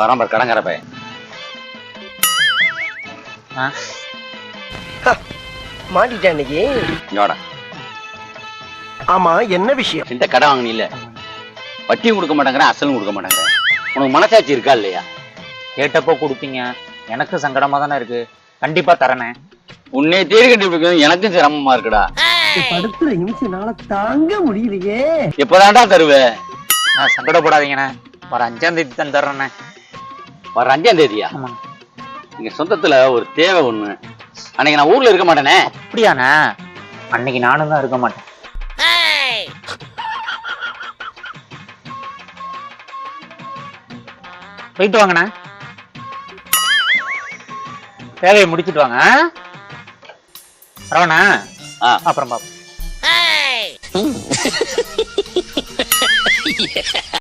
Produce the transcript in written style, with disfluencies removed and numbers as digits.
வரான் பாரு கடங்கற பையன். மாட்டிட்டேன் இன்னைக்கு. இங்கோட ஆமா, என்ன விஷயம்? இந்த கடை வாங்கினீ இல்ல, வட்டியும் கொடுக்க மாட்டேங்கிற, அசலும் கொடுக்க மாட்டேங்கிற. உனக்கு மனசாட்சி இருக்கா இல்லையா? கேட்டப்போ கொடுப்பீங்க, எனக்கு சங்கடமா தானே இருக்கு. கண்டிப்பா தரணே. உன்னை தேடி கண்டுபிடிக்கிறது எனக்கும் சிரமமா இருக்குடா. படுத்துற நிமிஷம்னால தாங்க முடியலையே. எப்பதான்டா தருவ? சங்கடப்படாதீங்கண்ணே, வர 5ஆம் தேதி தான் தர்றேண்ணே. வர 5ஆம் தேதியா? ஆமா. இங்க சொந்தத்துல ஒரு தேவை ஒண்ணு. அன்னைக்கு நான் ஊர்ல இருக்க மாட்டேனே. அப்படியாண்ணே? அன்னைக்கு நானும் தான் இருக்க மாட்டேன். போயிட்டு வாங்கண்ணே, தேவையை முடிச்சுட்டு வாங்க. வரவண்ணா, அப்புறம் பாப்போம்.